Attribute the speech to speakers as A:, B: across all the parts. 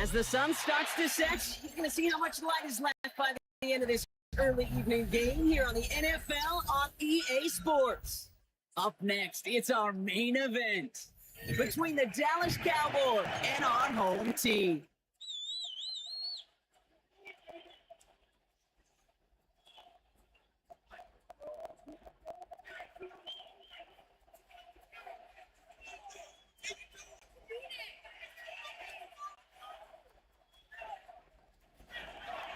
A: As the sun starts to set, you're going to see how much light is left by the end of this early evening game here on the NFL on EA Sports. Up next, it's our main event between the Dallas Cowboys and our home team.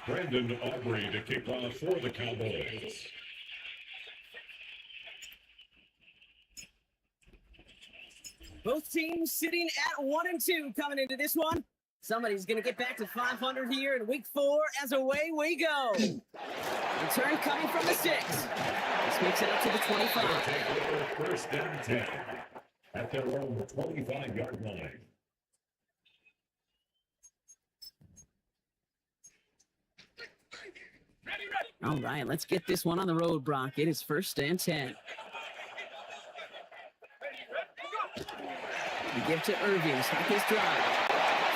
B: Brandon Aubrey to kick off for the Cowboys.
A: Both teams sitting at 1-2 coming into this one. Somebody's going to get back to 500 here in week 4 as away we go. Return coming from the 6. This makes it up to the 25.
B: First and 10 at their own 25-yard line.
A: All right, let's get this one on the road, Brock. It is first and 10. We give to Irving, start his drive.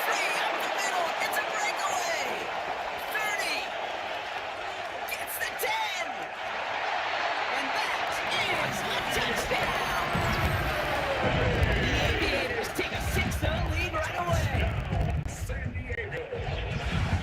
A: Free up the middle, it's a breakaway. 30, gets the 10. And that is a touchdown. The Aviators take a 6-0 lead right away.
B: San Diego.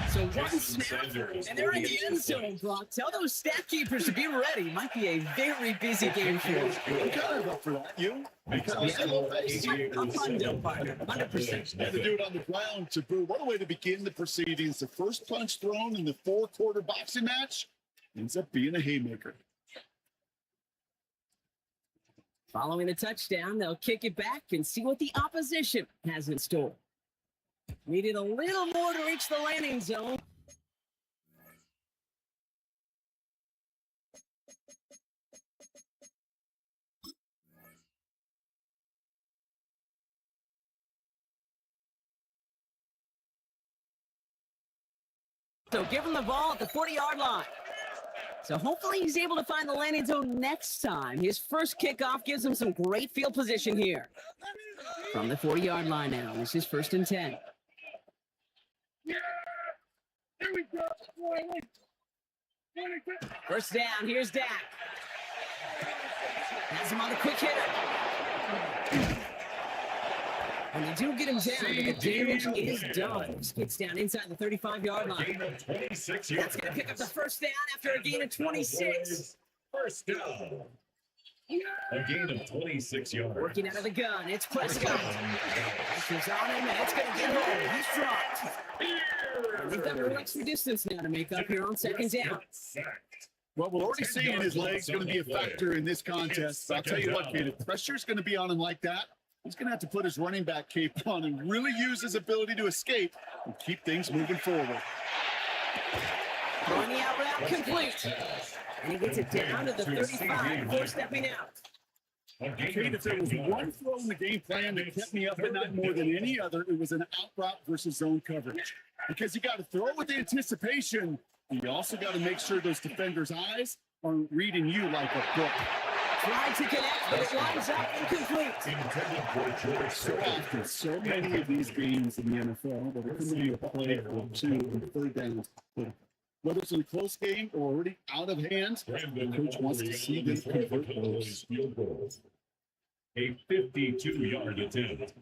A: So one snap, and they're in the end zone, Brock. Tell those stat keepers to be ready. Might be a very busy game for them.
C: I'm kind of up for that. You? Because
A: I'm undo, partner, 100%.
C: had to do it on the ground to boo. What a way to begin the proceedings. The first punch thrown in the 4-quarter boxing match ends up being a haymaker.
A: Following the touchdown, they'll kick it back and see what the opposition has in store. Needed a little more to reach the landing zone. So give him the ball at the 40-yard line. So hopefully he's able to find the landing zone next time. His first kickoff gives him some great field position here. From the 40-yard line now, this is first and 10. First down, here's Dak. Has him on the quick hitter. And they do get him down, but the damage is done. Gets down inside the 35-yard line. That's going to pick up the first down after a gain of 26.
B: First down. A gain of 26 yards.
A: Working out of the gun, it's Prescott. Pressure's on him, and it's going to get home. He's dropped. They've got a little extra distance now to make up here on second down.
C: Well, we're already seeing his legs going to be a factor in this contest. I'll tell you what, kid, if pressure's going to be on him like that, he's going to have to put his running back cape on and really use his ability to escape and keep things moving forward.
A: Throwing the out route complete. And he gets it down to the 35 before stepping out.
C: Kate, if there was one throw in the game plan that kept me up at night more than any other, it was an out route versus zone coverage. Because you got to throw with anticipation, and you also got to make sure those defenders' eyes aren't reading you like a book.
A: Tried to connect, but it lines up incomplete.
C: So often, so many of these games in the NFL that are coming to play for 2 and 3 downs. Whether it's in a close game or already out of hand, the coach wants to see them convert those.
B: A 52-yard attempt.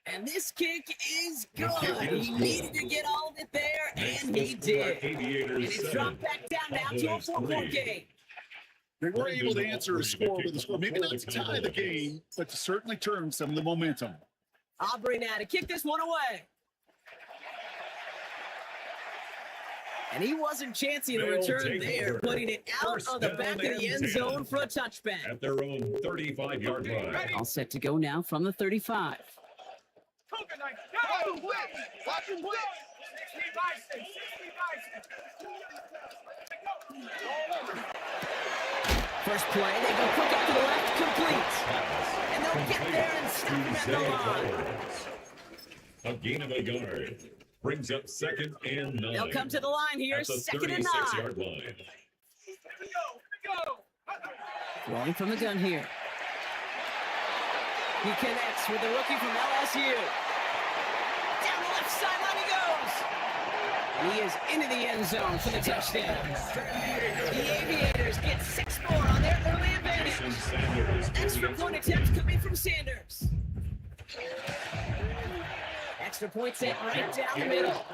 A: And this kick is good. He needed to get all of it there, and he did. And it's dropped back down now to a 4-point game.
C: They were able to answer a score with a score, maybe not to tie the game, but to certainly turn some of the momentum.
A: Aubrey now to kick this one away. And he wasn't chancing a return there, putting it out on the back of the end zone for a touchback.
B: At their own 35-yard line.
A: All set to go now from the 35. First play, they go quick out to the left, complete. And they'll get there and stop him at the line.
B: A gain of a yard. Brings up second and 9.
A: They'll come to the line here, second and 9.
B: 36-yard line.
A: Rolling from the gun here. He connects with the rookie from LSU. Down the left left sideline he goes. And he is into the end zone for the touchdown. The Aviators get 6 more on their early advantage. Extra point attempt coming from Sanders. Extra point set right down the middle.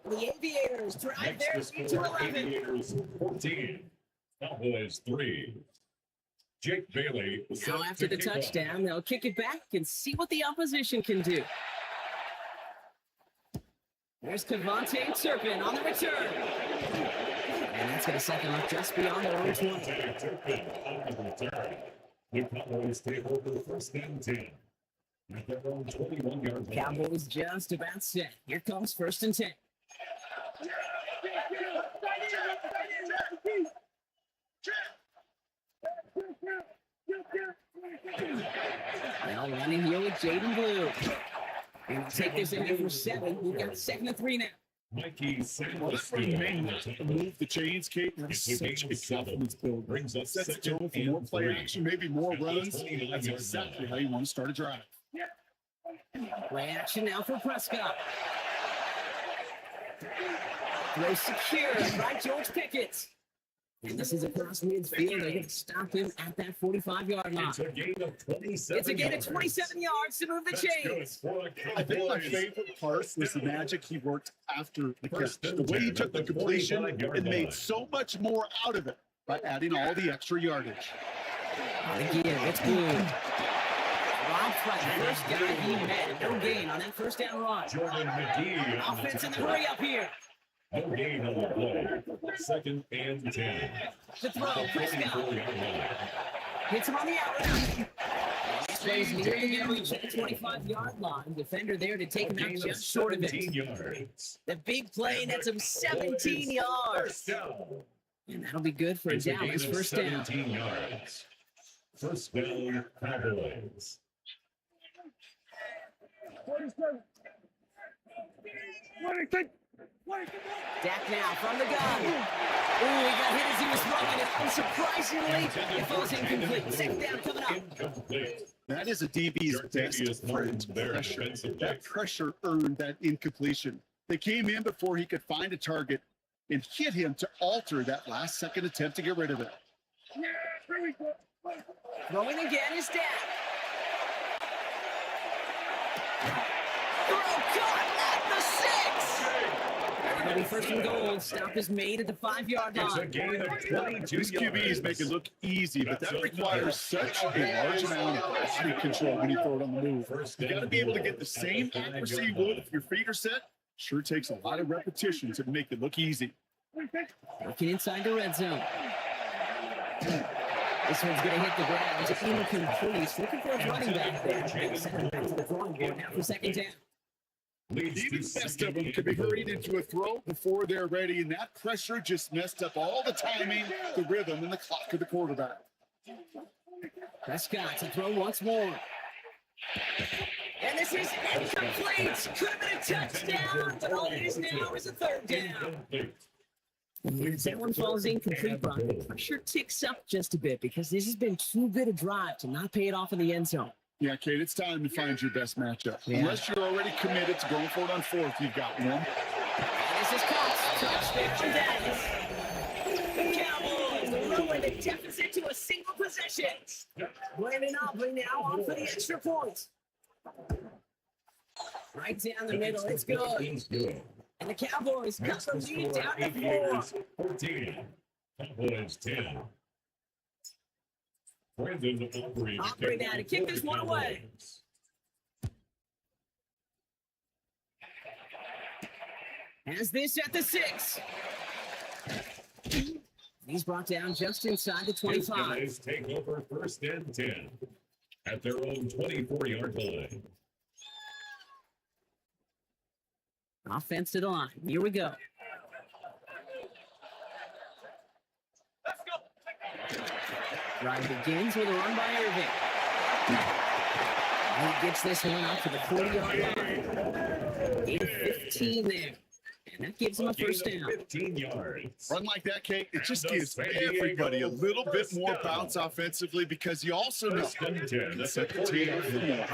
A: The Aviators drive their lead to 11.
B: Aviators 14. Cowboys 3. Jake Bailey.
A: Now after the touchdown, they'll kick it back and see what the opposition can do. There's Cavante Turpin on the return. And that's going to set them up just beyond their own 20.
B: Turpin on the return. The Cowboys take over first and 10. At their own 21-yard line.
A: Cowboys just about set. Here comes first and 10. Well, running here with Jaden Blue. And we'll take this in there for 7. We've got 2nd and 3 now.
B: Mikey
C: Well, that running man move the chains, Kate. That's
B: It's a
C: such
B: game
C: a
B: of 7.
C: confidence builder.
B: Brings us
C: Sets the
B: second
C: tone for more
B: and
C: play
B: 3.
C: action, maybe more
B: At the
C: runs.
B: 29
C: That's
B: yard
C: exactly
B: line.
C: how you want to start a drive.
A: Play action now for Prescott. Throw secured by George Pickett. And this is across midfield. They're going to stop him at that 45-yard line.
B: It's a gain of 27
A: It's a gain of
B: yards.
A: 27 yards to move the
B: That's good
A: chains.
B: for the
C: I think my
B: Cowboys.
C: favorite part was the magic he worked after the catch.
B: First
C: The
B: and
C: way he
B: 10
C: took the
B: at the
C: completion
B: 45-yard
C: and made
B: line.
C: so much more out of it by adding all the extra yardage.
A: Again, it's Blue. Robbed by the first guy he met. No gain on that first down run.
B: Jordan McGee on the
A: Offense in the
B: tackle.
A: hurry up here.
B: No gain on the play. 2nd and 10.
A: The throw,
B: At the
A: Prescott.
B: 44-yard line.
A: Hits him on the out route. Plays nearly to reach the 25-yard line. Defender there to take him out
B: Gain of
A: just short of
B: 17
A: it.
B: yards.
A: The big play nets him 17 yards.
B: First down.
A: And that'll be good for a
B: It's a gain
A: Dallas
B: of
A: first down.
B: 17 yards. First down, Cowboys.
A: Dak now from the gun. Ooh, he got hit as he was throwing it. Unsurprisingly, it falls incomplete. 2nd down coming up.
B: Incomplete.
C: That is a DB's
B: Artavius
C: best
B: Martin's
C: friend.
B: there
C: Pressure.
B: defensively.
C: That pressure earned that incompletion. They came in before he could find a target and hit him to alter that last-second attempt to get rid of it.
A: Throwing again is Dak. Throw caught at the 6. It'll be first and goal. Stop is made at the 5-yard
B: It's a
A: line.
B: gain of 22
C: This QB make it look easy, but that
B: That's
C: requires such a large amount of body control when you throw it on the move.
B: First
C: You got to
B: down
C: be able to
B: goal
C: get the
B: at
C: same
B: the 5-yard
C: accuracy you
B: line.
C: would if your feet are set. Sure takes a lot of repetition to make it look easy.
A: Working inside the red zone. This one's going to hit the ground. It's incomplete. Looking for his running back there. They send it back to the drawing board now for 2nd down.
B: Leads
C: Even
B: to
C: the best
B: second
C: of them
B: and
C: could be hurried
B: 4.
C: into a throw before they're ready, and that pressure just messed up all the timing, the rhythm, and the clock of the quarterback.
A: Prescott to throw once more. And this is incomplete. Could have been a touchdown, but all it is now is a 3rd down.
B: Incomplete.
A: As that one falls incomplete, Brock, the pressure ticks up just a bit because this has been too good a drive to not pay it off in the end zone.
C: Yeah, Kate, it's time to find your best matchup.
A: Yeah.
C: Unless you're already committed to going for it on 4th, you've got one.
A: And this is caught. Touchdown, Dallas. The Cowboys lowering the deficit to a single possession. Brandon Aubrey now on for the extra point. Right down the middle, it's good.
B: It's good.
A: And the Cowboys cut
B: Makes
A: the
B: the
A: lead
B: score
A: down to 4.
B: Aviators 14. Cowboys 10. Brandon Aubrey.
A: Aubrey now to kick this one away. Has this at the 6. He's brought down just inside the
B: These
A: 25.
B: guys take over first and 10 at their own 24-yard line.
A: Offense to the line. Here we go. Drive begins with a run by Irving. And he gets this one out to the 40-yard line. Gain of 15 there. And that gives him a first down.
B: 15 yards.
C: Run like that, Kate, it just
B: And the
C: gives
B: San Diego
C: everybody a little bit
B: first
C: more
B: down.
C: bounce offensively because you also know
B: First and 10
C: you
B: at
C: can set
B: the
C: the table
B: 40-yard
C: for
B: line.
C: more.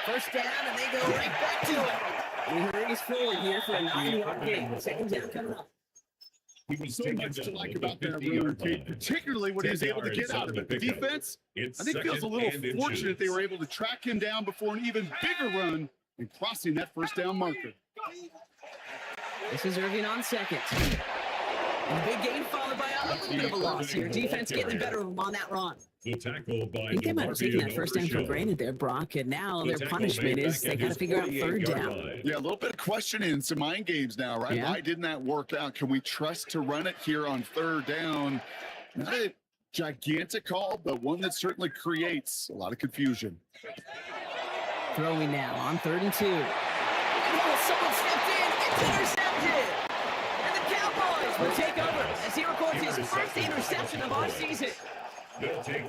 A: First down, and they go right back to it. We hurries forward here for a 9-yard gain. Second down coming up.
B: He was
C: So
B: taken
C: much to
B: down
C: like
B: at
C: about
B: the
C: that
B: 50-yard
C: run, Kate,
B: line.
C: particularly what he was
B: 10
C: able to get
B: yards
C: out
B: on
C: of
B: the
C: it. The
B: pickup.
C: defense,
B: It's
C: I think, feels a
B: second
C: little
B: and
C: fortunate they
B: inches.
C: were able to track him down before an even bigger run and crossing that first down marker.
A: This is Irving on second. And a big gain followed by a little bit of a loss here. Defense getting the better of them on that run.
B: The tackle by
A: I think they might have taken that
B: Marvin
A: first down for
B: Overshow.
A: granted there, Brock, and now
B: The
A: their
B: tackle
A: punishment
B: made
A: is
B: back
A: they
B: at
A: got to
B: his
A: figure out third
B: 48-yard
A: down.
B: line.
C: Yeah, a little bit of questioning, some mind games now, right?
A: Yeah.
C: Why didn't that work out? Can we trust to run it here on third down? Not a gigantic call, but one that certainly creates a lot of confusion.
A: Throwing now on 3rd and 2. Oh, someone stepped in. It's intercepted. And the Cowboys will take over as he records his first interception of our season.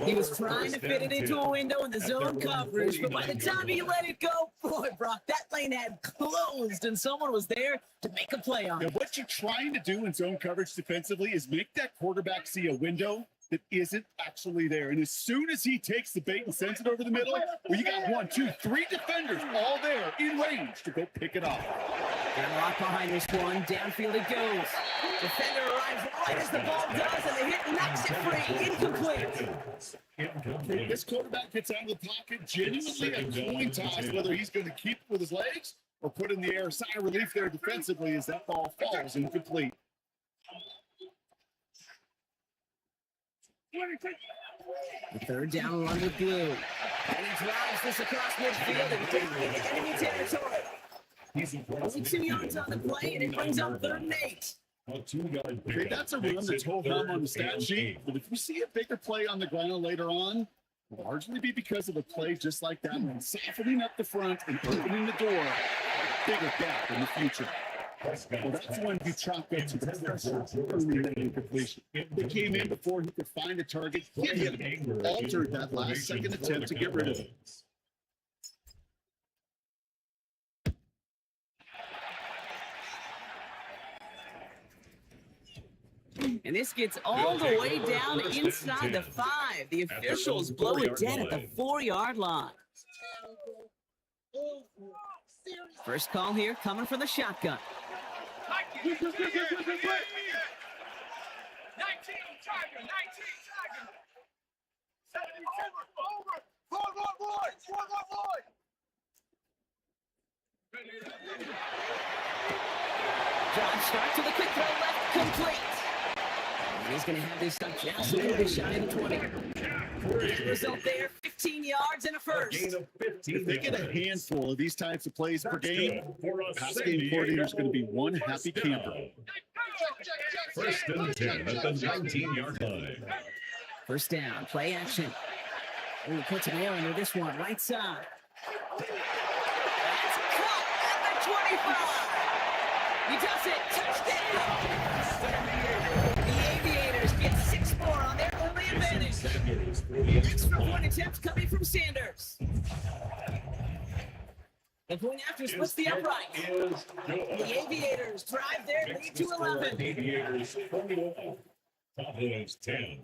A: He was trying to fit it into a window in the zone coverage, but by the time he let it go, boy, Brock, that lane had closed and someone was there to make a play on
C: Now,
A: it.
C: what you're trying to do in zone coverage defensively is make that quarterback see a window that isn't actually there. And as soon as he takes the bait and sends it over the middle, well, you got 1, 2, 3 defenders all there in range to go pick it off.
A: Got a lock behind this one. Downfield it goes. Defender arrives right as the ball does, and the hit knocks it free. Incomplete.
C: This quarterback gets out of the pocket, genuinely a coin toss, whether he's going to keep it with his legs or put in the air. Sigh of relief there defensively as that ball falls incomplete.
A: The third down run with Blue. And he drives this across midfield and down into enemy territory. Only 2 yards on the play, and it brings up 3rd and 8.
C: Okay, that's a run that's hold on the stat sheet, but if you see a bigger play on the ground later on, it'll largely be because of a play just like that one, softening up the front and opening the door, a bigger gap in the future. Well, that's when you chalk up to the pressure early in that incompletion. They came in before he could find a target, hit him, altered that last second attempt to get rid of it.
A: And this gets all the way down inside the 5. The officials blow it dead at the 4-yard line. First call here coming from the shotgun.
D: 19 Tiger, 19 Tiger. 72 over. 4-1-1.
A: Drive start to the quick throw left, complete. And he's going to have this stuff just a little bit shy of the 20. The result there, 15 yards and a first.
C: If they get a handful of these types of plays per game, pass game coordinator is going to be one happy camper.
B: First and 10 at the 19-yard line.
A: First down, play action. Ooh, puts an air under this one, right side. That's caught at the 25. He does it, touchdown. The Aviators get 6 more on their early advantage. Extra point attempts coming from Sanders. The point after splits the upright. The Aviators drive their lead to 11.
B: Aviators 21. Cowboys 10.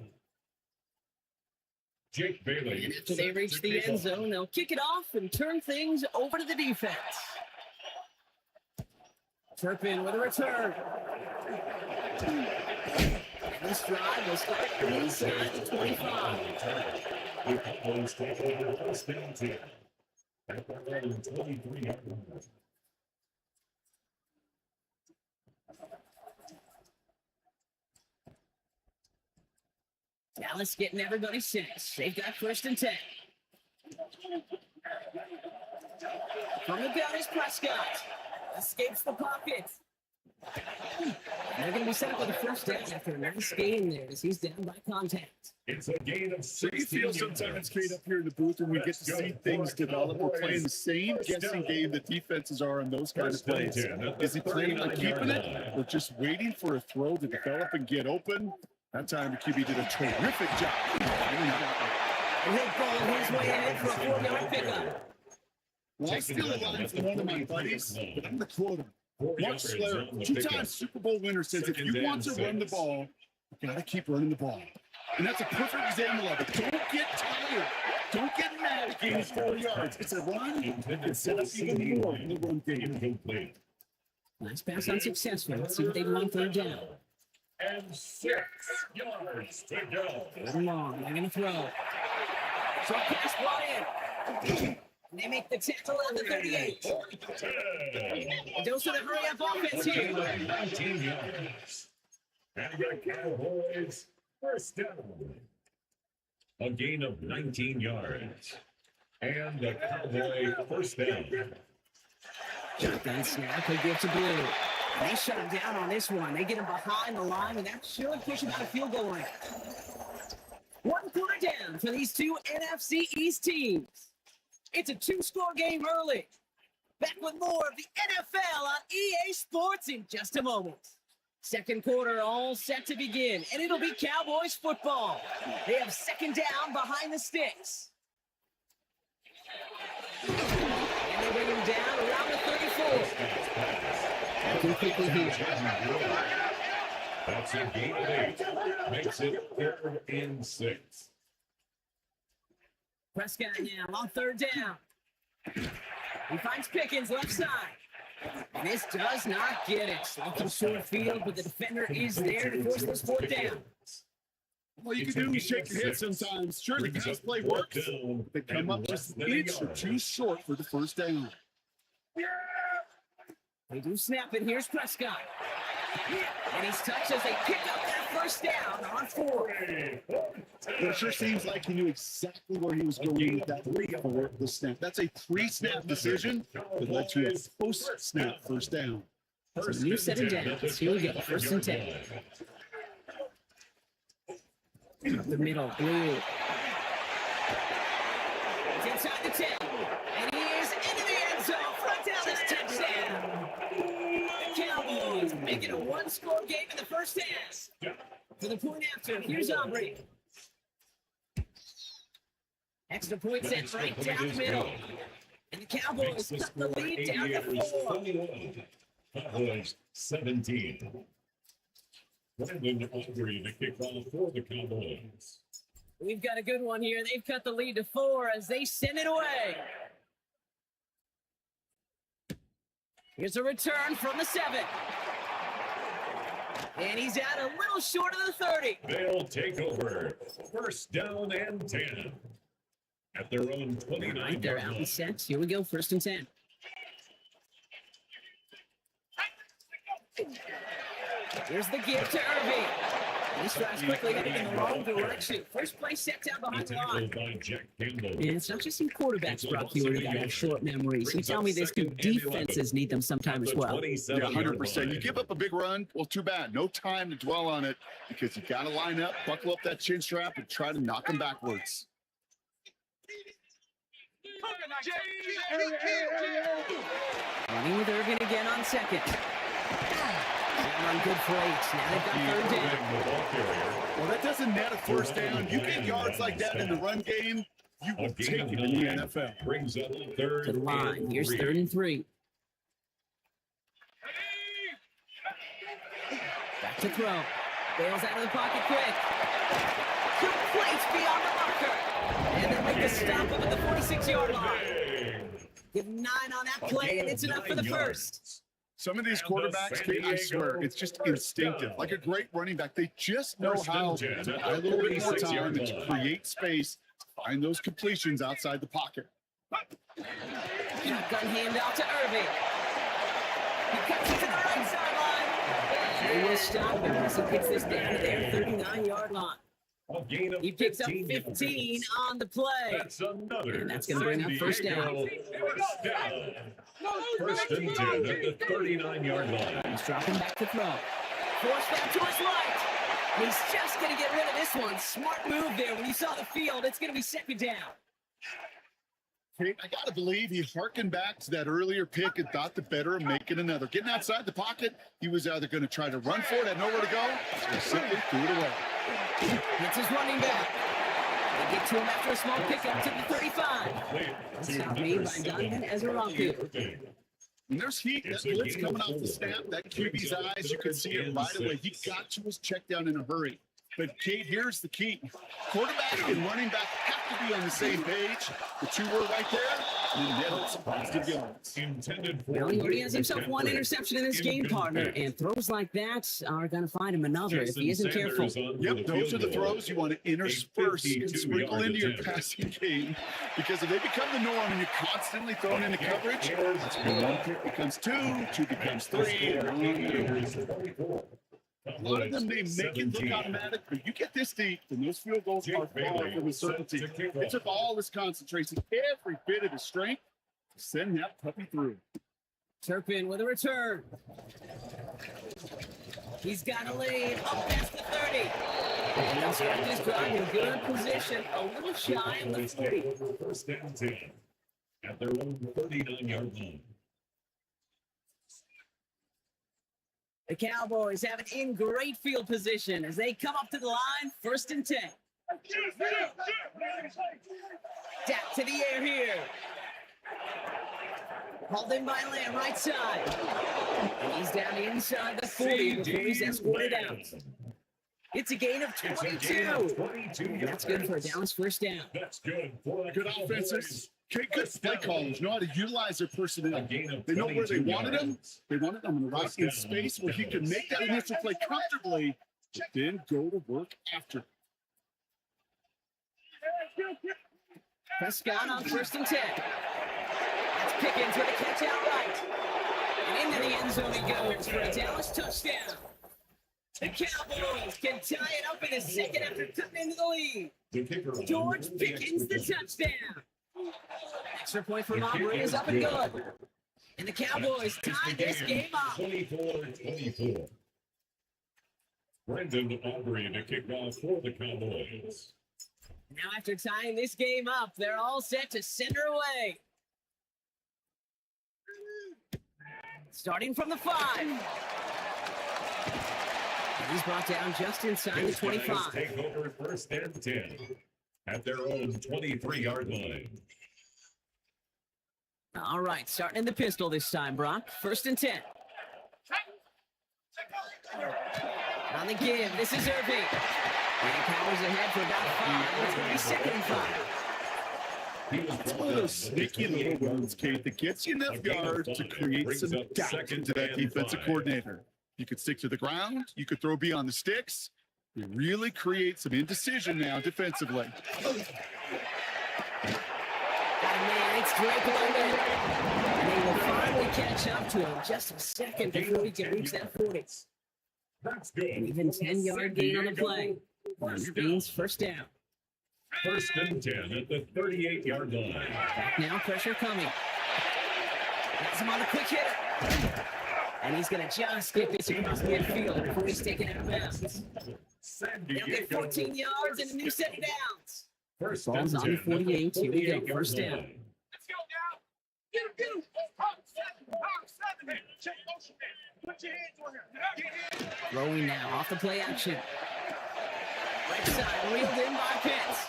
B: Jake Bailey.
A: And after they reach the end zone, they'll kick it off and turn things over to the defense. Turpin with a return. This drive will start inside the 25.
B: The Cowboys take over first and 10. At the 23-yard line.
A: Dallas getting everybody sense. They've got first and 10. From the gun is Prescott. Escapes the pocket. They're going to be set up with a first down after a nice gain there as he's down by contact.
B: It's a gain of
C: So
B: 16
C: you feel sometimes, Kate, up here in the booth when we get to see things develop. We're playing the same guessing game that defenses are on those kind of plays. Is he playing on keeping it or just waiting for a throw to develop and get open? That time the QB did a terrific job.
A: And he'll ball his way in for a 4-yard pickup.
C: Well, I steal a line from one of my buddies, but I'm going to quote him. Mark Schler, 2-time Super Bowl winner, says if you want to run the ball, you got to keep running the ball. And that's a perfect example of it. Don't get tired. Don't get mad at gaining 4 yards. It's a run. It's set up even more in the run game.
B: Incomplete.
A: Nice pass unsuccessful. Let's see what they do on third down.
B: And 6 yards to go.
A: Third long. They're going to throw. Short pass brought in. They make the tackle at the 38. A dose of the hurry-up offense here.
B: 19 yards. And the Cowboys first down. A gain of 19 yards. And the Cowboy first down.
A: Shotgun snap. He'll give to Blue. They shut him down on this one. They get him behind the line, and that should push him out of field goal line. 1 quarter down for these two NFC East teams. It's a 2-score game early. Back with more of the NFL on EA Sports in just a moment. Second quarter all set to begin, and it'll be Cowboys football. They have second down behind the sticks. And they bring him down around the 34. Looking quickly here.
B: That's a gain of 8. Makes it 3rd and 6.
A: Prescott now on third down. He finds Pickens left side. And this does not get it. Looking short field, but the defender is there to force this fourth down.
C: All you can do is shake your head sometimes. Sure, the pass play works. They come up just an inch or two short for the first down.
A: They do snap it. Here's Prescott. And he's touched as they pick up that first down on 4.
C: It sure seems like he knew exactly where he was going with that for the snap. That's a pre-snap decision that led to a post-snap first down.
A: So new set of downs. Here we go. First and 10. The middle, Blue. It's inside the 10. And he is into the end zone. Front down this touchdown. The Cowboys make it a 1-score game in the first half. For the point after, here's Aubrey. Extra point set right down the middle. And the Cowboys cut the lead down to 4.
B: Cowboys 17. Brandon Aubrey to kick off for the Cowboys.
A: We've got a good one here. They've cut the lead to 4 as they send it away. Here's a return from the 7. And he's out a little short of the 30.
B: They'll take over. First down and 10. At their own 29.
A: They're out in sets. Here we go. First and 10. Here's the give to Irving. This drive's quickly headed in the wrong direction. First play set down behind the line.
B: By Jack Campbell.
A: And it's not just in quarterbacks, Brock Huey, that have short memories. You tell me this good defenses need them sometime as well.
C: Yeah, 100%. You give up a big run, well, too bad. No time to dwell on it because you got to line up, buckle up that chin strap, and try to knock them backwards.
A: Running with Irvin again on second. On good for 8. Now they've got third down.
C: Well, that doesn't net a first down. You get yards like that in the run game, you will take it in the NFL.
B: Brings up third
A: To the line.
B: and
A: Here's
B: 3.
A: 3rd and 3. Back to throw. Bails out of the pocket quick. Complete beyond the marker. And they make the stop up at the 46-yard line. Give 9 on that play, and it's enough for the first.
C: Some of these quarterbacks, Kate, I swear, it's just instinctive. Like a great running back, they just know how to buy a little bit more time and to create space, to find those completions outside the pocket.
A: Shotgun handout to Irving. He cuts it to the right sideline. They will stop him as he gets this down to their 39-yard line.
B: A gain of
A: He picks up
B: 15
A: 15 on the play.
B: That's another.
A: And that's gonna bring up first down.
B: First down. First and 10 at the 39-yard line.
A: He's dropping back to throw. Force that to his right. He's just going to get rid of this one. Smart move there. When you saw the field, it's going to be second down.
C: Kate, I got to believe he harkened back to that earlier pick and thought the better of making another. Getting outside the pocket, he was either going to try to run for it, had nowhere to go, or simply threw it away.
A: It's his running back. They get to him after a small pickup to the 35. Stop made by Donovan Ezra-Raku.
C: And there's heat. That blitz coming off the snap. That QB's eyes, you can see it right away. He got to his check down in a hurry. But Kate, here's the key. Quarterback and running back have to be on the same page. The two were right there, and then get some positive yards.
B: Intended for
A: Well, he already has himself one interception in this game, partner, and throws like that are going to find him another if he isn't careful.
C: Yep, those are the throws you want to intersperse and sprinkle into your passing game, because if they become the norm and you're constantly thrown into coverage, that's when one pick becomes two, two becomes three, and on. A lot of them, they make it look automatic, but you get this deep, and those field goals are far from a certainty. It took all his concentration, every bit of his strength to send that puppy through.
A: Turpin with a return. He's got a lane up past the 30. And they'll start this drive in good position, a little shy of the 40.
B: First down 10 at their own 39-yard line.
A: The Cowboys have it in great field position as they come up to the line, 1st and 10. Tap to the air here. Hauled in by Lamb, right side. And he's down inside the 40 before he's escorted out. It's a gain of 22. And that's good for a Dallas first down.
B: That's good.
C: Good offenses. Good play callers know how to utilize their personnel. They know where they wanted them. They wanted them right in space where he could make that initial play comfortably, but then go to work after.
A: Prescott on 1st and 10. That's Pickens with a catch outright. And into the end zone he goes for a Dallas touchdown. The Cowboys can tie it up in a second after cutting into the lead. George Pickens, the touchdown. Extra point for Aubrey is up and good. And the Cowboys tie this game up.
B: 24-24. Brendan Aubrey to kick off for the Cowboys.
A: Now after tying this game up, they're all set to send her away. Starting from the 5. He's brought down just inside the 25.
B: Take over 1st and 10 at their own 23-yard line.
A: All right, starting in the pistol this time, Brock. 1st and 10. On the give, this is Irving. And Cowboys ahead for about 5. It's going to be 2nd and 5.
C: It's one of those sneaky little ones, Kate, that gets you enough yards to create some doubt into that defensive coordinator. You could stick to the ground. You could throw beyond the sticks. You really create some indecision now defensively.
A: It's Drake London. And they will finally catch up to him just a second before he can reach that 40.
B: That's good.
A: An even 10-yard gain on the play. And Beans 1st down.
B: 1st and 10 at the 38-yard line.
A: Back now, pressure coming. Has him on a quick hitter. And he's going to just get this across midfield before he's taken out of bounds. They'll get 14 yards and a new set of downs.
B: First
A: Ball's on the 48. Here we go. 1st down.
D: Let's go now. Get him, get him. Power 7. Check motion, man. Put your hands on him. Get in.
A: Throwing now off the play action. Right side, reeled in by Pitts.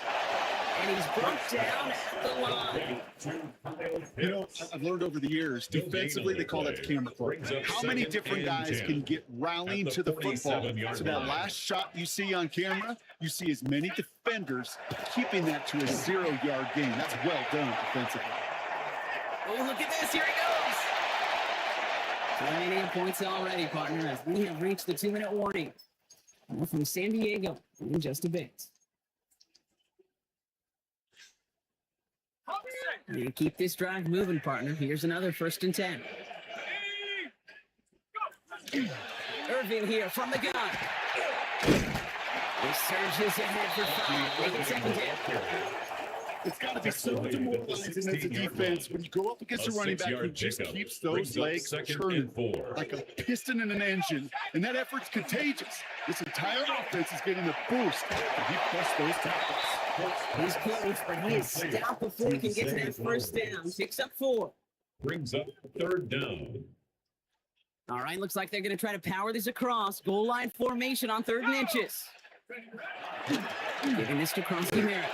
A: And he's brought down at the line.
C: You know, I've learned over the years, defensively, they call that the camera club. How many different guys can get rallying to the football? So that last shot you see on camera, you see as many defenders keeping that to a 0-yard gain. That's well done defensively.
A: Oh, look at this. Here he goes. 28 points already, partner, as we have reached the 2-minute warning. More from San Diego in just a bit. You keep this drive moving, partner. Here's another 1st and 10. Irving here from the gun. He surges ahead for 5. Make it 2nd down.
C: It's got to be so demoralizing as a defense when you go up against a running back who just keeps those legs turning like a piston in an engine, and that effort's contagious. This entire offense is getting a boost, and he pressed those tackles.
A: He's close, but he is stopped before he can get to that 1st down. Picks up 4.
B: Brings up 3rd down.
A: All right, looks like they're going to try to power this across. Goal line formation on 3rd and inches. Giving this to Kronsky Merritt.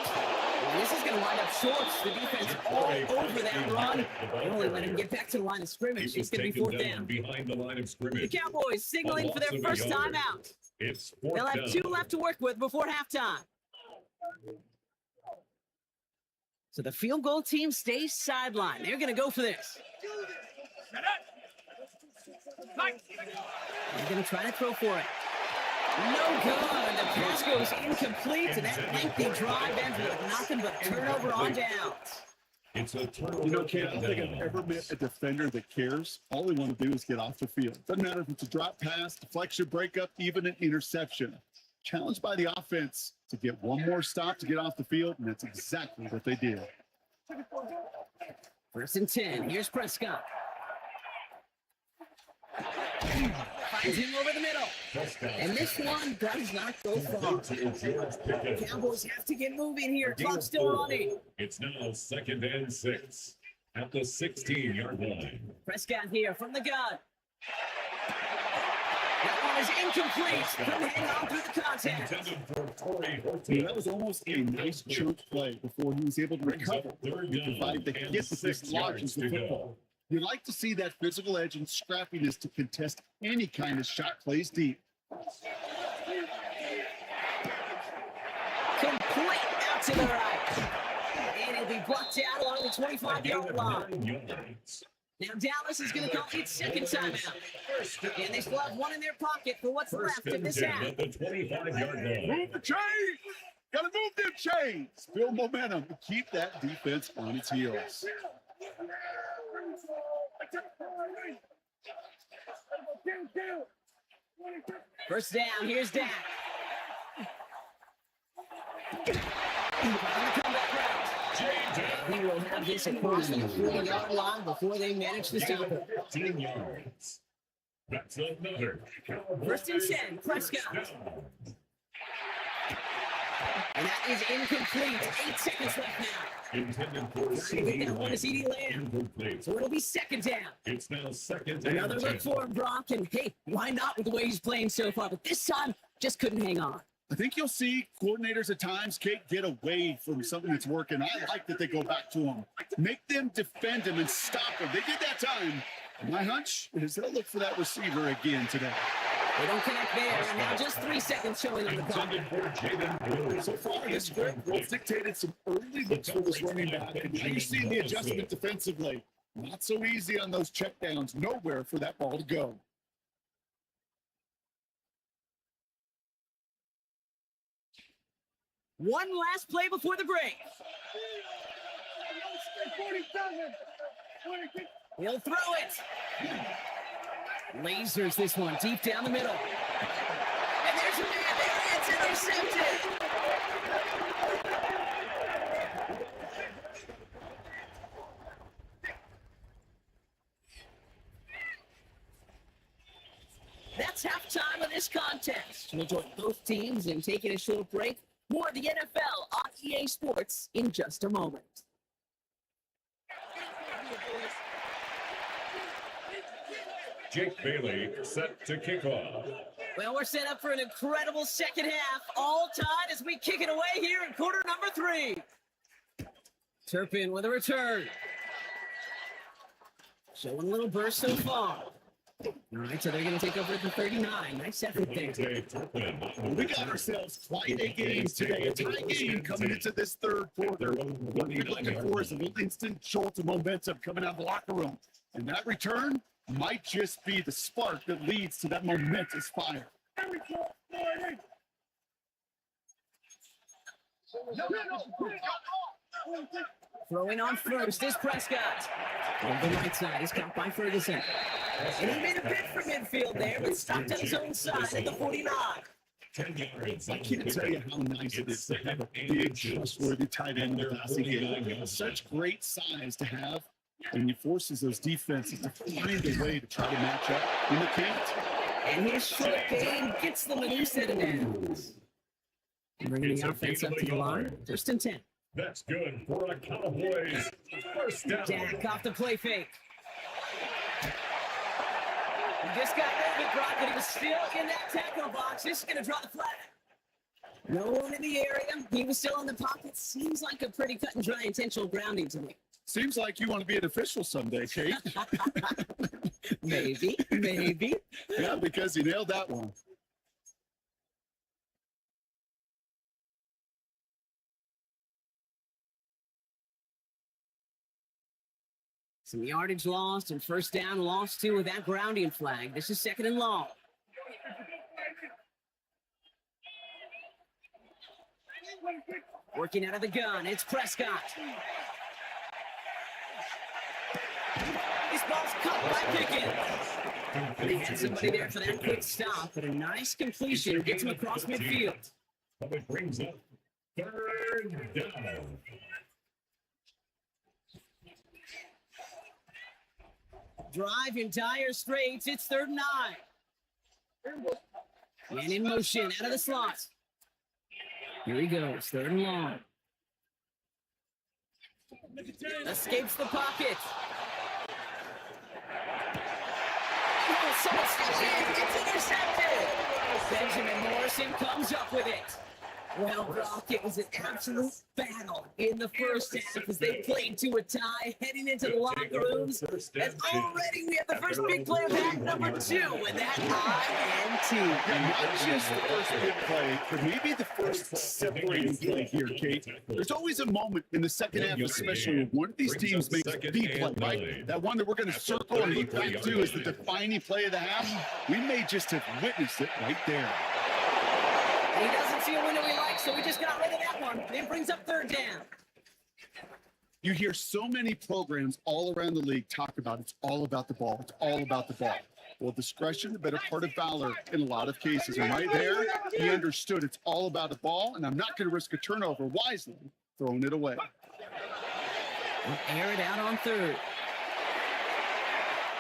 A: And this is going to wind up shorts. The defense all over that run. They only let him get back to the line of scrimmage. It's going to be 4th down.
B: Behind the line of scrimmage.
A: The Cowboys signaling for their first timeout.
B: It's fourth
A: They'll have
B: down.
A: 2 left to work with before halftime. So the field goal team stays sidelined. They're going to go for this. They're going to try to throw for it. No good. The pass goes incomplete, and that lengthy drive ends with nothing but turnover on downs.
B: It's a turnover.
C: You know, Ken, I don't think I've ever met a defender that cares. All they want to do is get off the field. Doesn't matter if it's a drop pass, deflection, breakup, even an interception. Challenged by the offense to get one more stop to get off the field, and that's exactly what they did.
A: 1st and 10. Here's Prescott. Finds him over the middle. And this one does not go far. Cowboys have to get moving here. Clock's still running.
B: It's now 2nd and 6 at the 16-yard line.
A: Prescott here from the gun. That one is incomplete. Couldn't hang on through the contact.
B: Intended for Torrey
C: Yeah, that was almost a nice chunk play before he was able to recover.
B: Third
C: He provided the
B: down
C: hit
B: and
C: that
B: 6
C: dislodges the
B: yards to
C: football.
B: go.
C: You like to see that physical edge and scrappiness to contest any kind of shot plays deep.
A: Complete out to the right. And it'll be blocked out along the 25-yard line.
B: 9 yards.
A: Now Dallas is going to call its second timeout. And they still have one in their pocket for what's
B: First
A: left of
B: and
A: this
B: 10
A: half.
B: at the 25-yard line.
C: Move the chains! Gotta move them chains! Build momentum to keep that defense on its heels.
A: First down, here's Dak. On the comeback route. He will have this across the 40-yard line before they manage to stop it.
B: 15 yards. That's another.
A: 1st and 10, Prescott. And that is incomplete. 8 seconds left now.
B: Intended for
A: That one is CeeDee Lamb.
B: Incomplete.
A: So it'll be 2nd down.
B: It's now 2nd and
A: Another
B: 10.
A: look for him, Brock. And hey, why not with the way he's playing so far? But this time, just couldn't hang on.
C: I think you'll see coordinators at times, Kate, get away from something that's working. I like that they go back to him. Make them defend him and stop him. They did that time. My hunch is they'll look for that receiver again today.
A: They don't connect there. And now just 3 seconds showing on the clock.
B: Intended for Jaden Blue.
C: So far, this script has dictated some early looks for this running back. And now you're seeing the adjustment defensively. Not so easy on those checkdowns. Nowhere for that ball to go.
A: One last play before the break. He'll throw it. Lasers this one deep down the middle. And there's a man there. It's intercepted. That's halftime of this contest. We'll join both teams in taking a short break. More of the NFL on EA Sports in just a moment.
B: Jake Bailey set to kick off.
A: Well, we're set up for an incredible second half. All tied as we kick it away here in quarter number 3. Turpin with a return. Showing a little burst so far. All right, so they're going to take over at the 39. Nice effort there.
C: We got ourselves quite a game today. A tie game coming into this third quarter. What we're looking for is an instant jolt of momentum coming out of the locker room. And that return might just be the spark that leads to that momentous fire.
A: Throwing on first is Prescott. On the right side is caught by Ferguson. And he made a bid for midfield there, but stopped on his own side at the 49.
B: 10 yards.
C: I can't tell you how nice it is to have a big, trustworthy tight end in the passing game. Such great size to have, and he forces those defenses to find a way to try to match up, and they can't.
A: And his short game gets them a new set of downs. Bringing the offense up to the line. 1st and 10.
B: That's good for a Cowboys first down.
A: Dak off the play fake. He just got rid of it, Brock, but he was still in that tackle box. This is going to draw the flag. No one in the area. He was still in the pocket. Seems like a pretty cut and dry intentional grounding to me.
C: Seems like you want to be an official someday, Kate.
A: Maybe.
C: Yeah, because you nailed that one.
A: Some yardage lost and first down lost too with that grounding flag. This is 2nd and long. Working out of the gun, it's Prescott. This ball's caught by Pickens. They had somebody there for that quick stop, but a nice completion gets him across midfield.
B: It brings up 3rd down.
A: Drive in dire straits, it's 3rd and 9. And in motion, out of the slot. Here he goes, 3rd and long. Escapes the pocket. Oh, someone steps in, it's intercepted. Benjamin Morrison comes up with it. Well, Brock, it was an absolute battle in the first half as they played to a tie, heading into the locker rooms. And already we have the first big play of half number 2 with that INT.
C: Yeah, not just the first big play, but maybe the first separating play here, Kate. There's always a moment in the second half, especially when one of these teams makes a big play, right? That one that we're going to circle and look back to is the defining play of the half. We may just have witnessed it right there.
A: He doesn't see a window he likes, so we just got rid of that one. It brings up 3rd down.
C: You hear so many programs all around the league talk about it's all about the ball. It's all about the ball. Well, discretion, the better part of valor in a lot of cases. And right there, he understood it's all about the ball, and I'm not going to risk a turnover wisely, throwing it away.
A: We'll air it out on 3rd.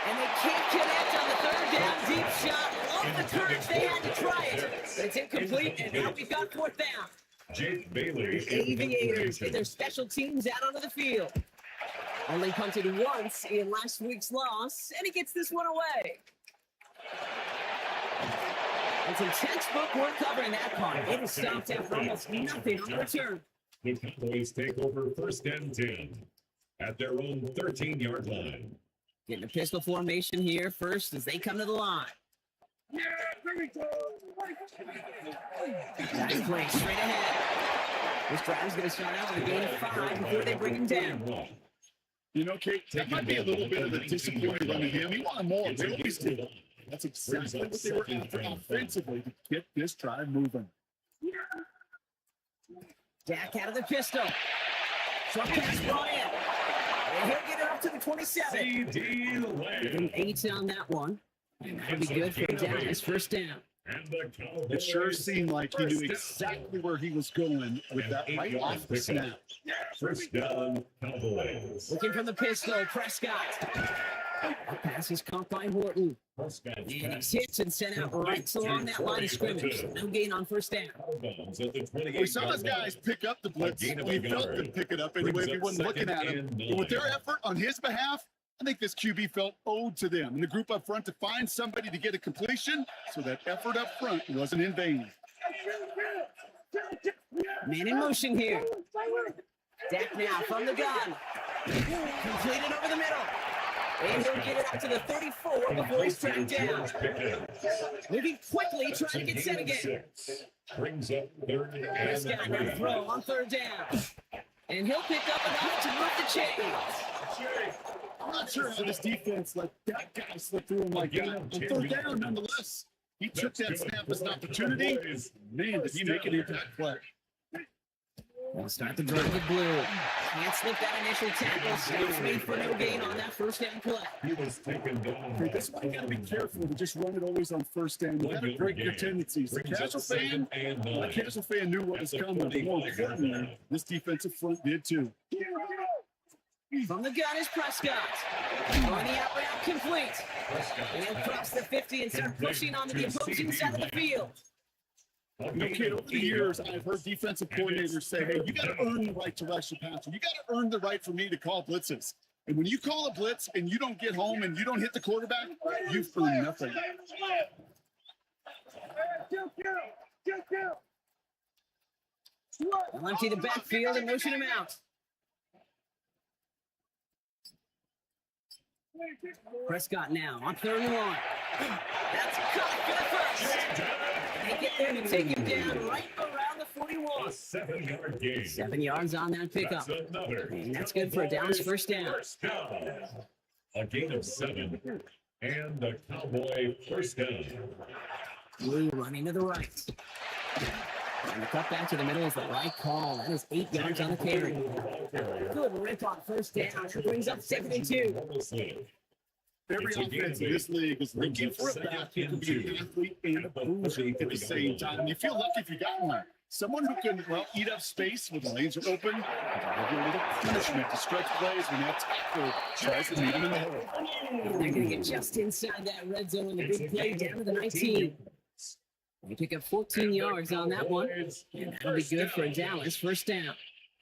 A: And they can't connect on the 3rd down deep shot. Love the courage they had to try it. But it's incomplete, and now we've got 4th down.
B: Jake Bailey.
A: Aviators get their special teams out onto the field. Only punted once in last week's loss, and he gets this one away. And some textbook work covering that part. It is stopped after almost nothing on the return.
B: The Cowboys take over 1st and 10 at their own 13-yard line.
A: Getting a pistol formation here first as they come to the line. Nice play straight ahead. This drive's going to start out with a gain of 5 before they bring him down.
C: You know, Kate, that might be a little bit of a disappointing run to him. He wanted more. They always did. That's exactly what they were after offensively to get this drive moving.
A: Dak out of the pistol. Short pass brought in. And he'll get it up to the 27.
B: C.D. Lamb.
A: Give him 8 on that one. And that'll be good for Dallas. 1st down.
B: And the Cowboys
C: It sure seemed like he knew exactly where he was going with that right off the snap.
B: 1st down, Cowboys.
A: Looking from the pistol, Prescott. The pass is caught by Horton. And he's hit and sent out right along that line of scrimmage. No gain on 1st down.
C: We saw his guys pick up the blitz. We felt them pick it up anyway. We wasn't looking at him. But with their effort on his behalf, I think this QB felt owed to them and the group up front to find somebody to get a completion, so that effort up front wasn't in vain.
A: Man in motion here. Dak now from the gun. Completed over the middle. And he'll get it up to the 34 before he's tracked down. Moving quickly, trying to get set again.
B: Brings up 3rd
A: Prescott
B: and
A: now
B: 3.
A: throw on 3rd down. And he'll pick up enough to move the chains.
C: I'm not sure how this defense let that guy slip through him like that. On 3rd down, nonetheless. He took that snap as an opportunity. Man, did he make it into that play.
A: We'll start the drive with blue. Can't slip that initial tackle. Stops made for no gain on that 1st down play.
B: He was taken down.
C: Hey, that's why you got to be careful to just run it always on 1st down. You got to break your tendencies. The casual fan knew what was coming. But more importantly, this defensive front did too.
A: From the gun is Prescott. Going the out route complete. And he'll cross the 50 and start pushing onto the opposing side of the field.
C: Okay, over the years, I've heard defensive coordinators say, hey, you got to earn the right to rush the passer. You got to earn the right for me to call blitzes. And when you call a blitz and you don't get home and you don't hit the quarterback, you've earned nothing.
A: They'll empty the backfield and motion him out. Prescott now on 3rd and 1. That's caught for the first. They get there to take him down right around the 41.
B: 7-yard gain.
A: 7 yards on that pickup.
B: That's another.
A: And that's good for a Dallas 1st down.
B: A gain of 7. And the Cowboy first down.
A: Blue running to the right. And the cut back to the middle is the right call. That is 8 yards on the carry. Good rip on first down. It brings up 2nd and 2.
C: Every offense in this league is looking for a back who can be an athlete and a bruiser at the same time. You feel lucky if you got one. Someone who can, well, eat up space when the lanes are open. Give you a little punishment to stretch plays when that tackle tries to meet them in the hole.
A: They're going to get just inside that red zone with a big play down to the 19. They pick up 14 yards on that one. And that'll be good for Dallas. First down.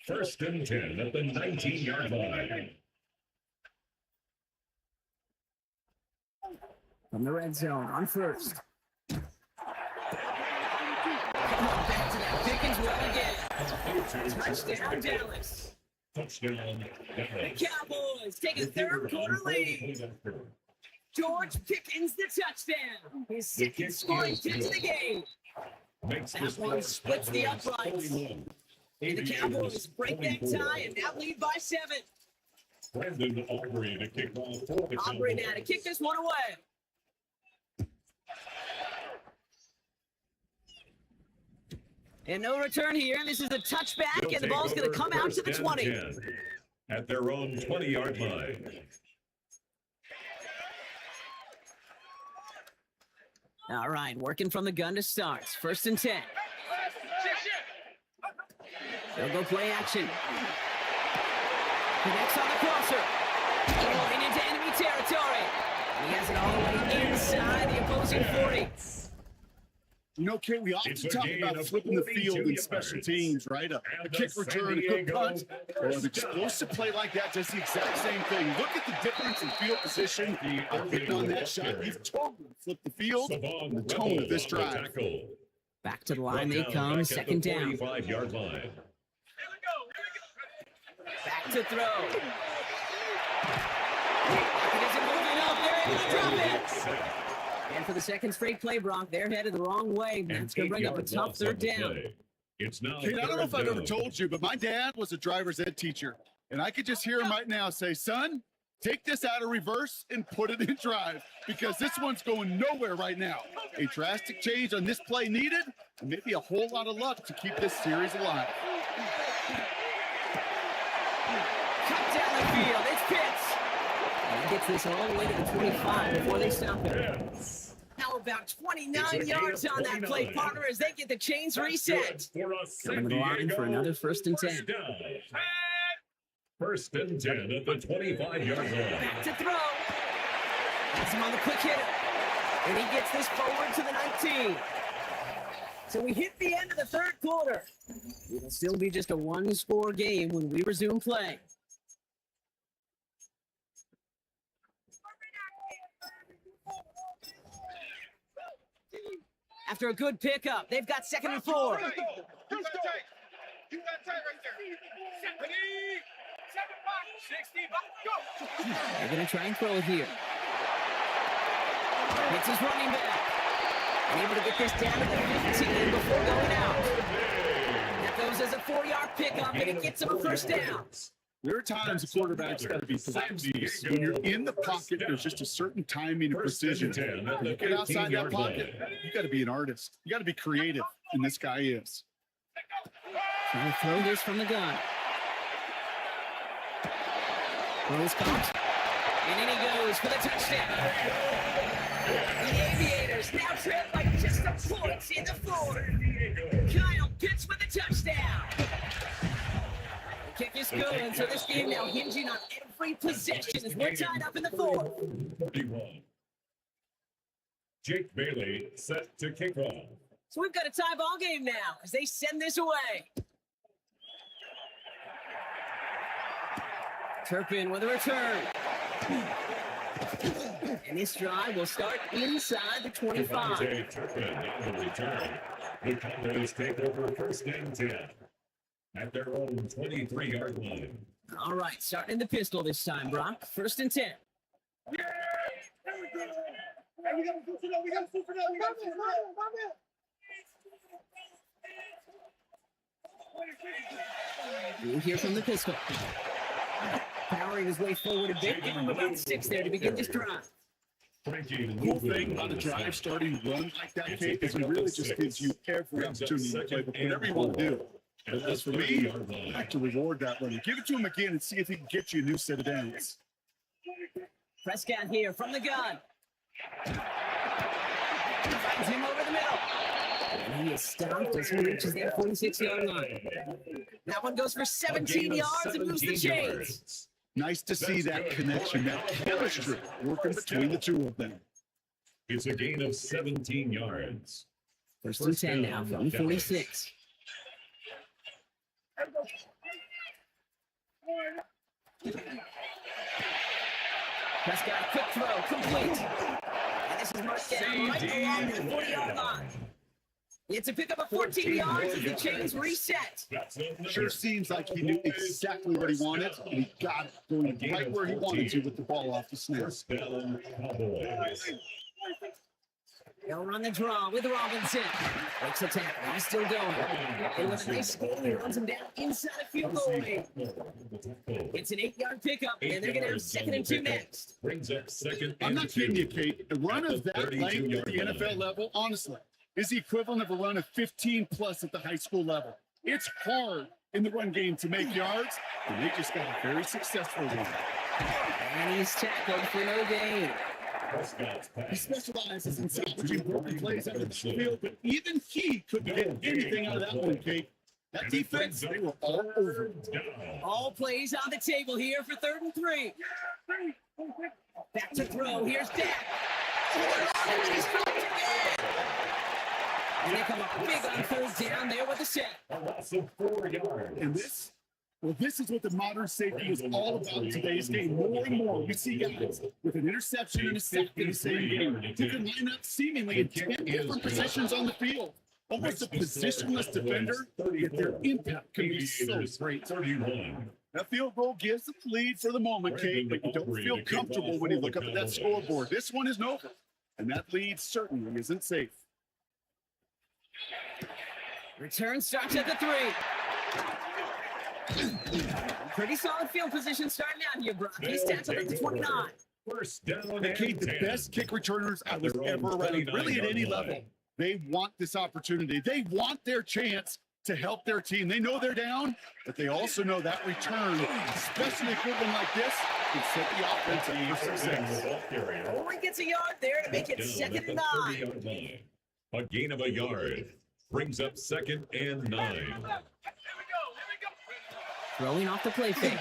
B: 1st and 10 at the 19-yard line.
A: From the red zone on first. Back to that Pickens run again. Touchdown, Dallas.
B: Touchdown.
A: The Cowboys take a third quarter lead. George Pickens the touchdown. His 2nd scoring catch of the game. That one splits the uprights. And the Cowboys break that tie and now lead by 7.
B: Brandon Aubrey to kick off for the
A: Aubrey now to kick this one away. And no return here. This is a touchback, and the ball's going to come out to the 20.
B: At their own 20-yard line.
A: All right, working from the gun to start. 1st and 10. They'll go play action. Connects on the crosser. Going into enemy territory. He has it all the way inside the opposing 40.
C: You know, Kate, we often talk about flipping the field in special teams, right? A kick return, a good punt, or an explosive play like that does the exact same thing. Look at the difference in field position. Hitting on that shot, he's totally flipped the field and the tone of this drive.
A: Back to the line they come, 2nd down.
B: 45-yard line.
A: Back to throw. It isn't moving up. They're able to drop it. And for the 2nd straight play, Brock, they're headed the wrong way. That's going to bring up a tough 3rd down.
B: It's now
C: Kate, I don't know if I've ever told you, but my dad was a driver's ed teacher. And I could just hear him right now say, son, take this out of reverse and put it in drive because this one's going nowhere right now. A drastic change on this play needed and maybe a whole lot of luck to keep this series alive.
A: Cut down the field. It's Pitts. And he gets this all the way to the 25 before they stop him. Now about 29 yards on that play, partner, as they get the chains reset. Coming to the line for another 1st and 10.
B: 1st and 10 at the 25-yard line.
A: Back to throw. That's him on the quick hitter. And he gets this forward to the 19. So we hit the end of the 3rd quarter. It'll still be just a 1-score game when we resume play. After a good pickup, they've got 2nd and 4.
D: You got tight right there. 60, go.
A: They're going to try and throw it here. It's his running back. Able to get this down to the 15 before going out. That goes as a 4-yard pickup, and it gets him a 1st down.
C: There are times a quarterback's got to be precise. When you're in the pocket, there's just a certain timing and precision. When you get outside that pocket, you got to be an artist. You got to be creative, and this guy is.
A: Trying to throw this from the gun. Throws caught. And in he goes for the touchdown. The Aviators now trail by just a point in the 4th. Kyle Pitts with the touchdown. The kick is good, and so this game now hinging on every possession as we're tied up in the 4th.
B: 41. Jake Bailey set to kick off.
A: So we've got a tie ball game now as they send this away. Turpin with a return. And this drive will start inside the 25.
B: Devontae Turpin on the return. The Cowboys take over 1st and 10 at their own 23-yard line.
A: All right, starting in the pistol this time, Brock. 1st and 10.
D: Yeah! There we go! Hey, we got to switch it up. We got to switch it up.
A: You hear from the pistol. Power hurried his way forward a bit. Give him about 6 there to begin this drive.
C: Cool thing about a drive starting run like that, Kate, is it really just gives you every opportunity to play with whatever you want to do. But as for me, I like to reward that runner. Give it to him again and see if he can get you a new set of downs.
A: Prescott here from the gun. Finds him over the middle. And he is stopped as he reaches that 46-yard line. That one goes for 17 yards and moves the chains.
C: Nice to see that connection, that chemistry working between the two of them.
B: It's a gain of 17 yards.
A: First and 10 now from 46. Prescott, quick throw, complete. And this is marked down right along the 40-yard line. It's a pickup of 14 yards as the chains reset.
C: Sure seems like he knew exactly what he wanted, and he got it going right where he wanted to with the ball off the snap.
B: Down, Cowboys.
A: They'll run the draw with Robinson. Breaks the tackle. He's still going. And with a nice scale, he runs him down inside a field goal range. It's an 8-yard pickup, and they're going to have 2nd and 2 next.
B: Brings up second.
C: I'm not kidding you, Kate. A run of that length at the NFL level, honestly, is the equivalent of a run of 15+ at the high school level. It's hard in the run game to make yards, and they just got a very successful one.
A: And he's tackled for no gain.
C: He specializes in salvaging broken plays out of the field, but even he couldn't get anything out of that one, Kate. That defense, they were all over it.
A: All plays on the table here for 3rd and 3. Back to throw. Here's Dak. And they come up big on 3rd down there with the set.
B: A loss of 4 yards.
C: And this is what the modern safety is all about in today's game. More and more, we see guys with an interception and a sack in the same game. You can line up seemingly in 10 different positions on the field. Almost a positionless defender, yet their impact can be so great.
B: 31.
C: That field goal gives them the lead for the moment, Kate, but you don't feel comfortable when you look up at that scoreboard. This one is over, and that lead certainly isn't safe.
A: Return starts at the 3. Pretty solid field position starting out here, Brock. He's tackled at the 29.
B: First down.
C: And Kate, the best kick returners I was ever around, really at any level. They want this opportunity. They want their chance to help their team. They know they're down, but they also know that return, especially equipment like this, can set the offense up for success.
A: Only gets a yard there to make it 2nd and 9.
B: A gain of a yard brings up 2nd and 9.
A: Throwing off the play fake.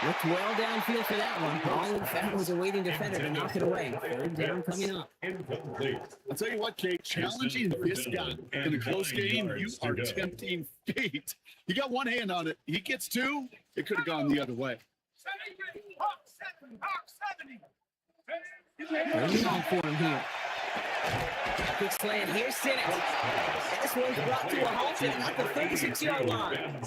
A: Looked well downfield for that one. All in fact was a waiting defender to knock it away. 3rd down coming up.
B: Incomplete.
C: I'll tell you what, Kate, challenging this guy in a close game, you are tempting fate. He got one hand on it. He gets 2. It could have gone the other way.
A: Bringing on for him here. Quick slant. Here's Sinnott. And this one's brought to a halt at the 36-yard line.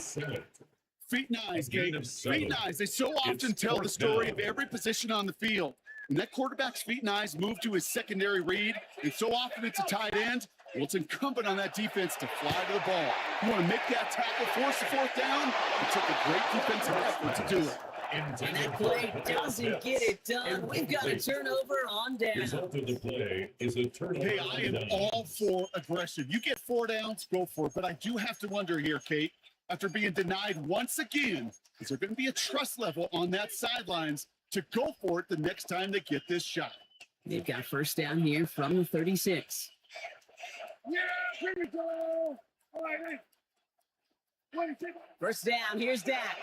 C: Feet and eyes, Kate. Feet and eyes. They so often tell the story of every position on the field. When that quarterback's feet and eyes move to his secondary read, and so often it's a tight end, well, it's incumbent on that defense to fly to the ball. You want to make that tackle, force the 4th down? It took a great defensive effort to do it.
A: And that play doesn't get it done. We've got a turnover on down.
B: Result of the play is a turnover.
C: Hey, I am all for aggression. You get 4 downs, go for it. But I do have to wonder here, Kate, after being denied once again, is there going to be a trust level on that sidelines to go for it the next time they get this shot?
A: They've got 1st down here from the 36.
D: Yeah, here we go. All right,
A: 1st down, here's Dak.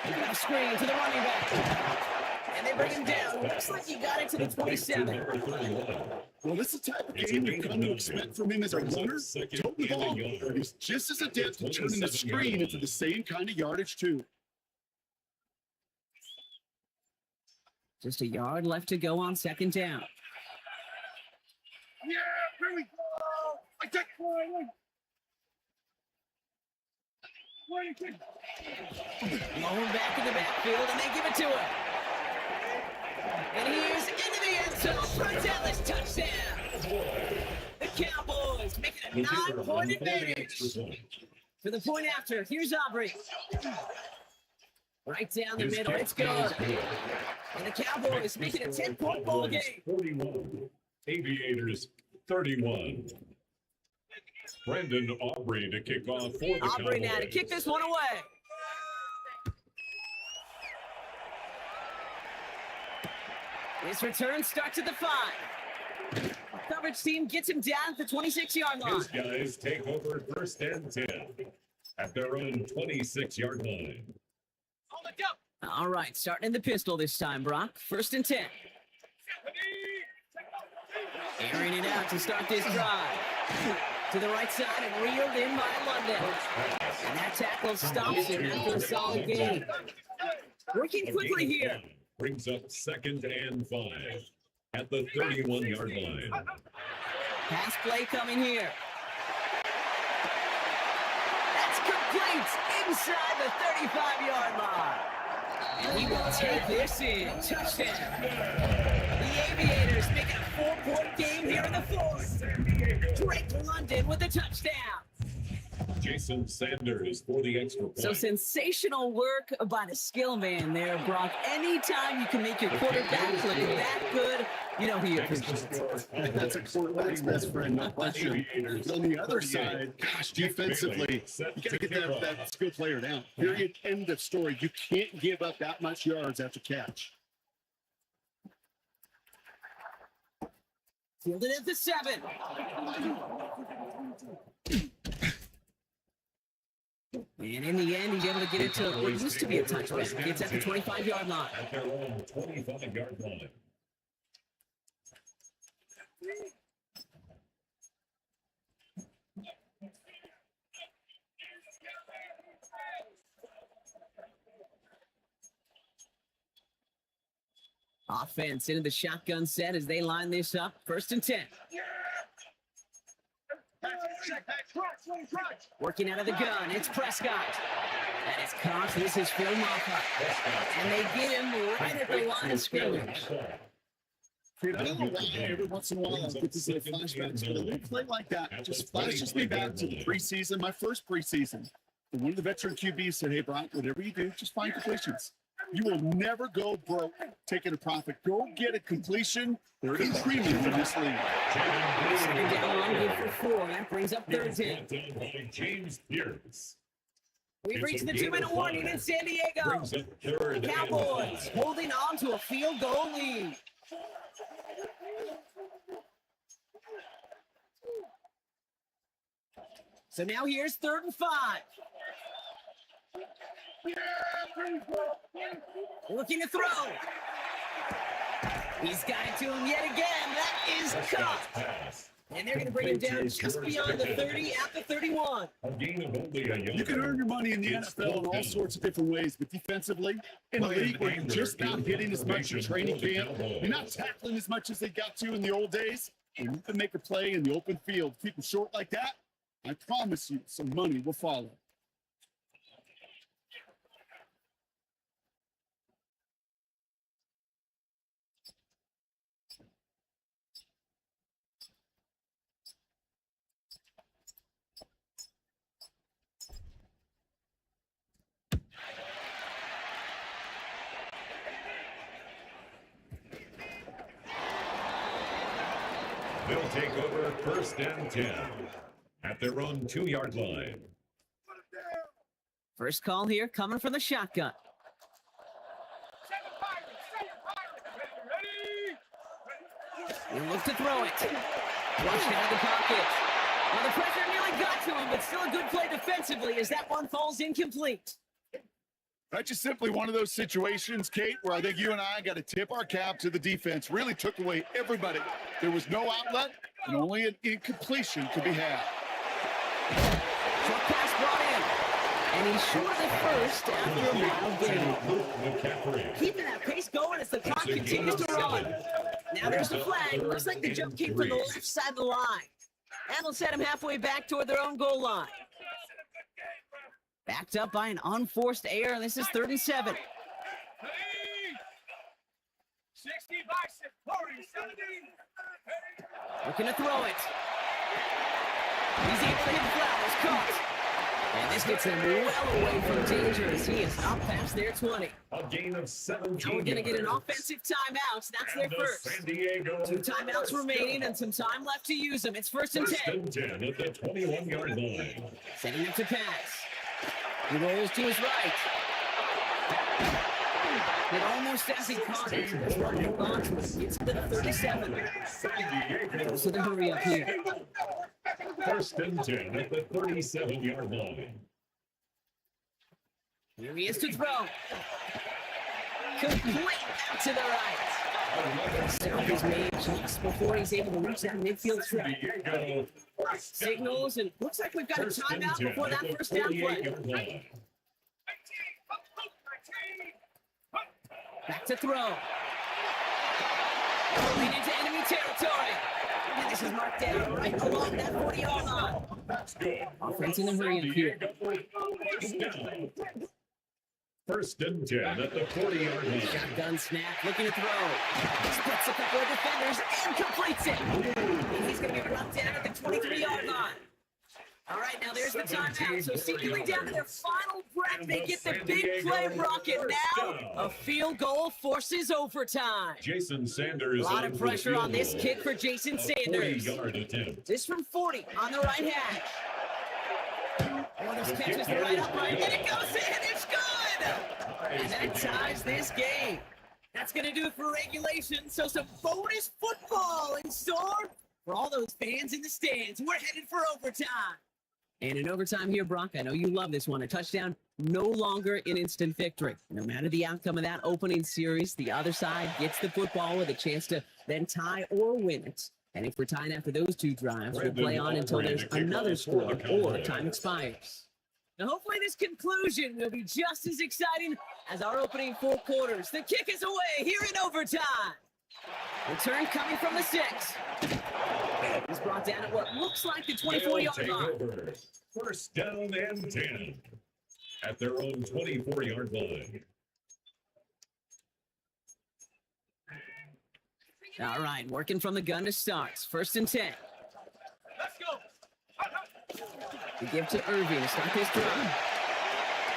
A: He's got a screen to the running back. And they bring him down. Looks like he got it to the 27.
C: Well, this is the type of game we've come to expect from him as a runner. Toting the ball. He's just as adept at turning the screen into the same kind of yardage, too.
A: Just a yard left to go on 2nd down.
D: yeah, here we go. I take one.
A: Lower back in the backfield, and they give it to him. And here's into the end zone. Frontalis touchdown. The Cowboys making a 9-point advantage. For the point after, here's Aubrey. Right down the
B: His
A: middle.
B: kick
A: It's good.
B: is good.
A: And the Cowboys making a 10-point ball game.
B: 41. Aviators 31. Brendan Aubrey to kick off for the
A: Aubrey now to
B: Cowboys.
A: kick this one away. This return starts at the 5. Coverage team gets him down at the 26-yard line.
B: His guys take over first and 10 at their own 26-yard line.
D: On the jump.
A: All right, starting in the pistol this time, Brock. First and 10. Airing it out to start this drive. To the right side and reeled in by London. And that tackle stops him after a solid gain. Working quickly here.
B: Brings up second and 5 at the 31-yard line.
A: Pass play coming here. That's complete inside the 35-yard line. And he will take this in. Touchdown. The Aviators making a 4-point game here in the fourth. Drake London with a touchdown.
B: Jason Sanders for the extra point.
A: So sensational work by the skill man there, Brock. Anytime you can make your quarterback look that good, you know he appreciates it.
C: That's a quarterback's best friend, no question. On the other side, gosh, defensively, you got to get that skill player down. Period. End of story. You can't give up that much yards after catch.
A: Fielded at the 7. And in the end, he's able to get it to what used to be a touchback. Gets at the 25-yard line.
B: At their own 25-yard line.
A: Offense into the shotgun set as they line this up. First and 10. Working out of the gun, it's Prescott. And it's caught. This is Phil Moffa. And they get him right at the line of scrimmage.
C: I don't know why every once in a while I get these little flashbacks, but a little play like that just flashes me back to the preseason, my first preseason. And one of the veteran QBs said, hey, Brock, whatever you do, just find completions. You will never go broke taking a profit. Go get a completion. There is premium in this league.
A: Second down, good for 4. That brings up third down.
B: James Pierce.
A: We've reached the 2-minute warning in San Diego.
B: Brings up third and
A: Cowboys
B: 5.
A: holding on to a field goal lead. So now here's 3rd and 5. Looking to throw. He's got it to him yet again. That is caught.
B: Pass.
A: And they're going to bring him down just beyond the 30 at the 31.
B: A gain of only a yard.
C: You can earn your money in the NFL in all sorts of different ways, but defensively, in a league where you're just not hitting as much in training camp, you're not tackling as much as they got to in the old days, and you can make a play in the open field, keep it short like that, I promise you some money will follow.
B: They'll take over first and 10 at their own 2-yard line.
A: First call here coming from the shotgun. He looks to throw it. Rushed out of the pocket. Well, the pressure nearly got to him, but still a good play defensively as that one falls incomplete.
C: That's just simply one of those situations, Kate, where I think you and I got to tip our cap to the defense. Really took away everybody. There was no outlet, and only an incompletion could be had.
A: Short pass brought in. And he's short at first after a mile gain. Keeping that pace going as the clock continues to run. Now there's the flag. Looks like the jump came from the left side of the line. That'll set him halfway back toward their own goal line. Backed up by an unforced error, and this is 3rd and 7.
D: 60 by 40, 70.
A: Looking to throw it. He's able to hit Flowers. Caught. And this gets them well away from danger as he is up past their 20.
B: A gain of 17
A: Now we're going to get an
B: yards.
A: offensive timeout. That's their
B: And the
A: first.
B: San Diego
A: 2 timeouts
B: first
A: remaining
B: down.
A: and some time left to use them. It's first and
B: First
A: 10.
B: and 10 at the 21-yard line.
A: Setting up to pass. He rolls to his right. It almost has he caught it. That's why he hold on to it. It's to the 37.
B: San Diego.
A: So the hurry up here.
B: First and 10 at the 37-yard line.
A: Here he is to throw. Complete out to the right. Stop is made just before he's able to reach that midfield
B: San
A: track.
B: Diego. First down.
A: Signals, and looks like we've got a
B: First and
A: timeout
B: 10
A: before
B: at
A: that
B: the
A: first down play.
B: 48-yard line.
A: Back to throw. Moving into enemy territory. And this is marked down right along that 40-yard line.
B: That's good.
A: Offense in the hurry up here.
B: First down. First and 10 at the 40-yard line.
A: Shotgun snap, looking to throw. Splits a couple of defenders and completes it. And he's going to be brought down at the 23-yard line. All right, now there's the timeout. So seemingly down to their final breath, they get the big play rocket now. A field goal forces overtime.
B: Jason
A: A
B: Sanders.
A: lot of pressure on this kick for Jason Sanders.
B: 40-yard attempt.
A: This from 40 on the right hash. Oh, this catches the right upright, and it goes in. It's good. And that ties this game. That's going to do it for regulation. So some bonus football in store for all those fans in the stands. We're headed for overtime. And in overtime here, Brock, I know you love this one. A touchdown, no longer an instant victory. No matter the outcome of that opening series, the other side gets the football with a chance to then tie or win it. And if we're tied after those 2 drives, we'll play on until there's another score or time expires. Now, hopefully this conclusion will be just as exciting as our opening 4 quarters. The kick is away here in overtime. Return coming from the 6. He's brought down at what looks like the 24-yard
B: They'll
A: line.
B: take over. First down and 10 at their own 24-yard line.
A: All right, working from the gun to start. First and 10.
D: Let's go.
A: We give to Irving to start this drive.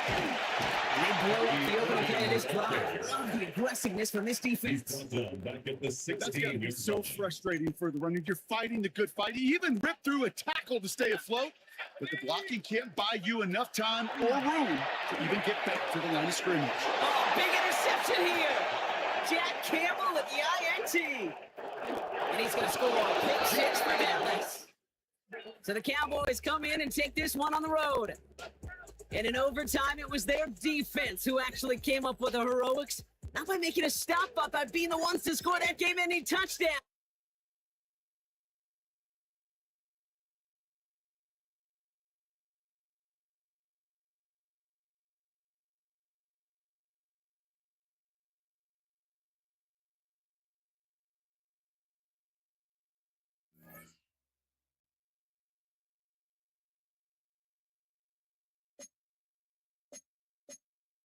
A: And they blow up the opening play of this drive. Love the aggressiveness from this
B: He's
A: defense.
B: brought down back at the
C: That's got to
B: 16.
C: be so frustrating for the runner. You're fighting the good fight. You even rip through a tackle to stay afloat, but the blocking can't buy you enough time or room to even get back to the line of scrimmage.
A: Oh, big interception here. Jack Campbell at the INT. And he's going to score a pick 6 for Dallas. So the Cowboys come in and take this one on the road. And in overtime, it was their defense who actually came up with the heroics. Not by making a stop, but by being the ones to score that game-ending touchdown.